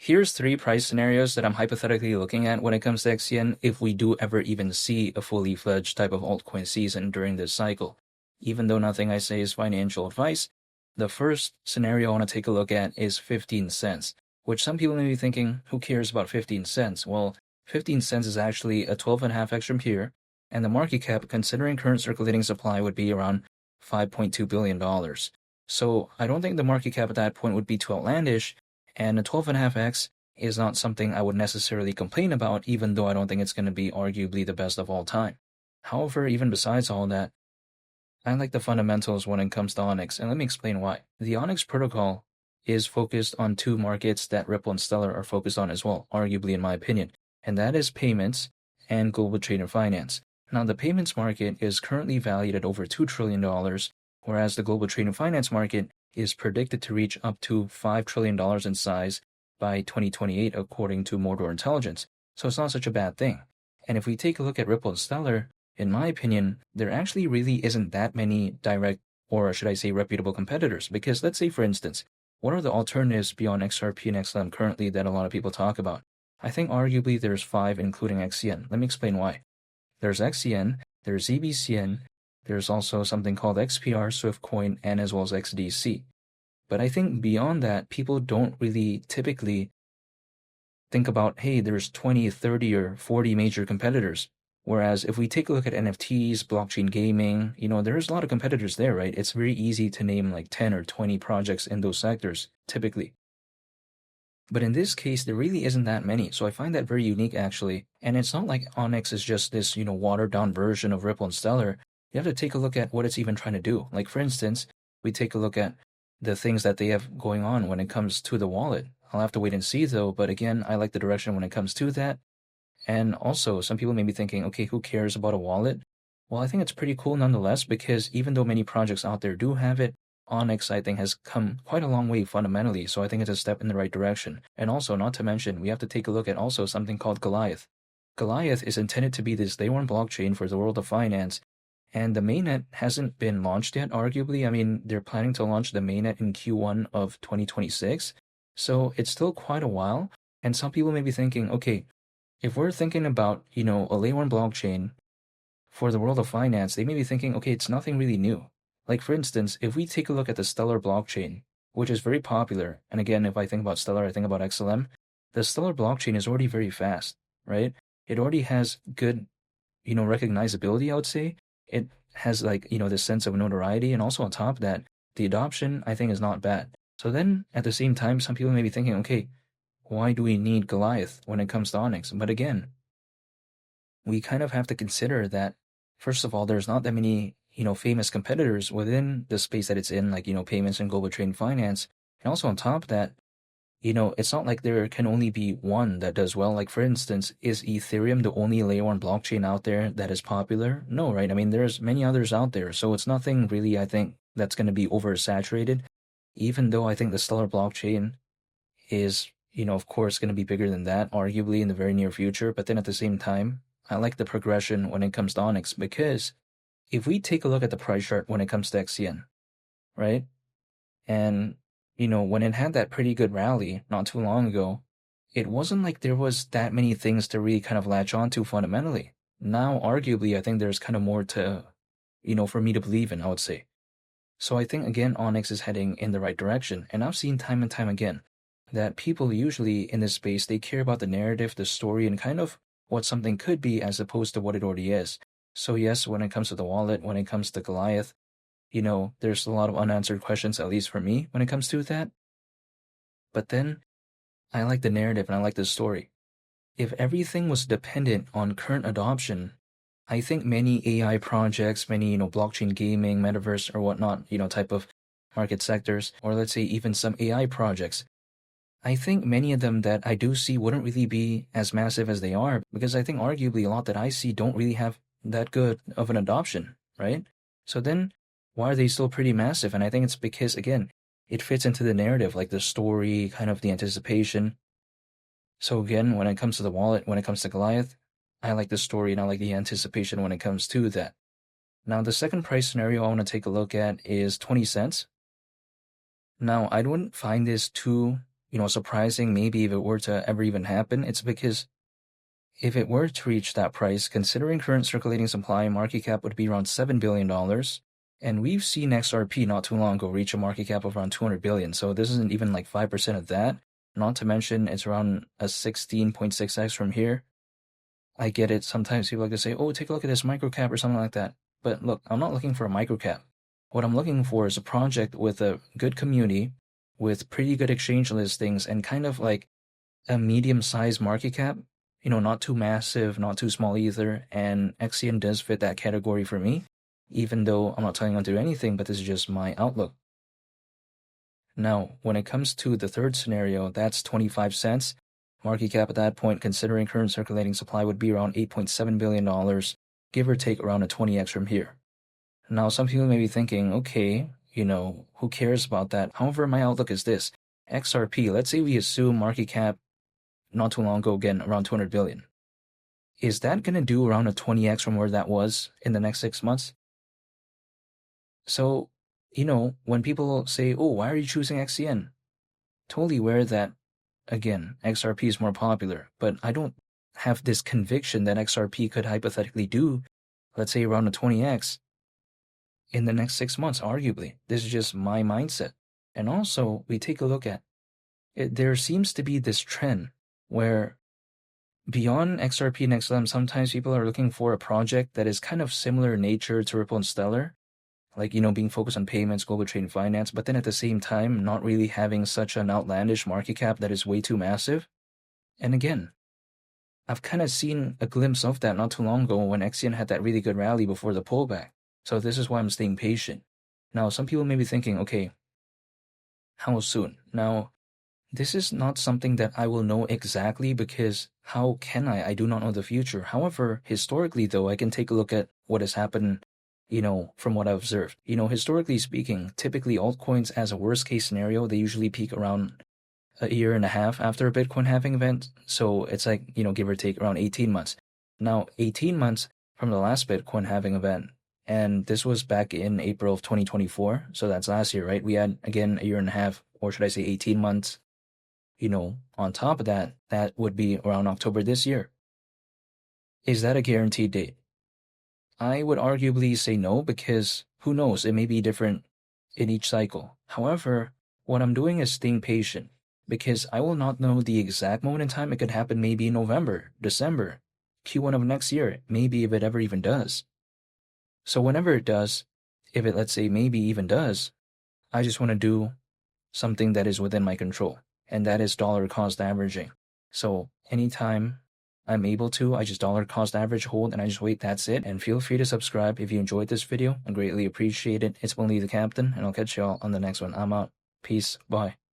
here's 3 price scenarios that I'm hypothetically looking at when it comes to XCN if we do ever even see a fully fledged type of altcoin season during this cycle. Even though nothing I say is financial advice, the first scenario I want to take a look at is 15 cents, which some people may be thinking, who cares about 15 cents? Well, 15 cents is actually a 12.5x from here, and the market cap, considering current circulating supply, would be around $5.2 billion. So I don't think the market cap at that point would be too outlandish, and a 12.5x is not something I would necessarily complain about, even though I don't think it's going to be arguably the best of all time. However, even besides all that, I like the fundamentals when it comes to Onyx, and let me explain why. The Onyx protocol is focused on 2 markets that Ripple and Stellar are focused on as well, arguably in my opinion, and that is payments and global trade and finance. Now, the payments market is currently valued at over $2 trillion, whereas the global trade and finance market is predicted to reach up to $5 trillion in size by 2028, according to Mordor Intelligence. So it's not such a bad thing. And if we take a look at Ripple and Stellar, in my opinion, there actually really isn't that many direct, or should I say reputable competitors. Because let's say, for instance, what are the alternatives beyond XRP and XLM currently that a lot of people talk about? I think arguably there's 5, including XCN. Let me explain why. There's XCN, there's EBCN, there's also something called XPR, Swiftcoin, and as well as XDC. But I think beyond that, people don't really typically think about, hey, there's 20, 30, or 40 major competitors. Whereas if we take a look at NFTs, blockchain gaming, there's a lot of competitors there, right? It's very easy to name like 10 or 20 projects in those sectors, typically. But in this case, there really isn't that many, so I find that very unique, actually. And it's not like Onyx is just this, watered-down version of Ripple and Stellar. You have to take a look at what it's even trying to do. Like, for instance, we take a look at the things that they have going on when it comes to the wallet. I'll have to wait and see, though, but again, I like the direction when it comes to that. And also, some people may be thinking, okay, who cares about a wallet? Well, I think it's pretty cool nonetheless, because even though many projects out there do have it, Onyx, I think, has come quite a long way fundamentally, so I think it's a step in the right direction. And also, not to mention, we have to take a look at also something called Goliath. Goliath is intended to be this layer 1 blockchain for the world of finance, and the mainnet hasn't been launched yet, arguably. I mean, they're planning to launch the mainnet in Q1 of 2026, so it's still quite a while, and some people may be thinking, okay, if we're thinking about, a layer 1 blockchain for the world of finance, they may be thinking, okay, it's nothing really new. Like, for instance, if we take a look at the Stellar blockchain, which is very popular, and again, if I think about Stellar, I think about XLM, the Stellar blockchain is already very fast, right? It already has good, recognizability, I would say. It has, this sense of notoriety, and also on top of that, the adoption, I think, is not bad. So then, at the same time, some people may be thinking, okay, why do we need Goliath when it comes to Onyx? But again, we kind of have to consider that, first of all, there's not that many, famous competitors within the space that it's in, like, payments and global trade and finance. And also on top of that, it's not like there can only be one that does well. Like, for instance, is Ethereum the only layer 1 blockchain out there that is popular? No, right? I mean, there's many others out there. So it's nothing really, I think, that's going to be oversaturated, even though I think the Stellar blockchain is, of course, going to be bigger than that, arguably in the very near future. But then at the same time, I like the progression when it comes to Onyx, because if we take a look at the price chart when it comes to XCN, right? And, when it had that pretty good rally not too long ago, it wasn't like there was that many things to really kind of latch onto fundamentally. Now, arguably, I think there's kind of more to, for me to believe in, I would say. So I think, again, Onyx is heading in the right direction. And I've seen time and time again that people usually in this space, they care about the narrative, the story, and kind of what something could be as opposed to what it already is. So yes, when it comes to the wallet, when it comes to Goliath, there's a lot of unanswered questions, at least for me, when it comes to that. But then, I like the narrative and I like the story. If everything was dependent on current adoption, I think many AI projects, many, blockchain gaming, metaverse, or whatnot, type of market sectors, or let's say even some AI projects, I think many of them that I do see wouldn't really be as massive as they are, because I think arguably a lot that I see don't really have that good of an adoption, right? So then, why are they still pretty massive? And I think it's because, again, it fits into the narrative, like the story, kind of the anticipation. So again, when it comes to the wallet, when it comes to Goliath, I like the story and I like the anticipation when it comes to that. Now, the second price scenario I want to take a look at is 20 cents. Now, I wouldn't find this too, surprising maybe if it were to ever even happen. It's because if it were to reach that price, considering current circulating supply, market cap would be around $7 billion. And we've seen XRP not too long ago reach a market cap of around 200 billion. So this isn't even like 5% of that. Not to mention it's around a 16.6x from here. I get it. Sometimes people like to say, oh, take a look at this microcap or something like that. But look, I'm not looking for a microcap. What I'm looking for is a project with a good community, with pretty good exchange listings, and kind of like a medium-sized market cap. Not too massive, not too small either, and XCN does fit that category for me, even though I'm not telling you to do anything, but this is just my outlook. Now, when it comes to the third scenario, that's 25 cents. Market cap at that point, considering current circulating supply, would be around $8.7 billion, give or take around a 20x from here. Now, some people may be thinking, okay, who cares about that? However, my outlook is this. XRP, let's say we assume market cap not too long ago, again, around 200 billion. Is that going to do around a 20x from where that was in the next 6 months? So, when people say, oh, why are you choosing XCN? Totally aware that, again, XRP is more popular, but I don't have this conviction that XRP could hypothetically do, let's say, around a 20x in the next 6 months, arguably. This is just my mindset. And also, we take a look at it, there seems to be this trend where beyond XRP and XLM, sometimes people are looking for a project that is kind of similar in nature to Ripple and Stellar, like, being focused on payments, global trade, and finance, but then at the same time, not really having such an outlandish market cap that is way too massive. And again, I've kind of seen a glimpse of that not too long ago when XCN had that really good rally before the pullback. So this is why I'm staying patient. Now, some people may be thinking, okay, how soon? Now, this is not something that I will know exactly because how can I? I do not know the future. However, historically, though, I can take a look at what has happened, from what I've observed. Historically speaking, typically altcoins as a worst case scenario, they usually peak around a year and a half after a Bitcoin halving event. So it's like, give or take around 18 months. Now, 18 months from the last Bitcoin halving event, and this was back in April of 2024. So that's last year, right? We had, again, a year and a half, or should I say 18 months. On top of that, that would be around October this year. Is that a guaranteed date? I would arguably say no, because who knows, it may be different in each cycle. However, what I'm doing is staying patient, because I will not know the exact moment in time. It could happen maybe in November, December, Q1 of next year, maybe if it ever even does. So whenever it does, if it, let's say, maybe even does, I just want to do something that is within my control. And that is dollar cost averaging. So anytime I'm able to, I just dollar cost average hold and I just wait, that's it. And feel free to subscribe if you enjoyed this video. I greatly appreciate it. It's only the captain, and I'll catch y'all on the next one. I'm out. Peace. Bye.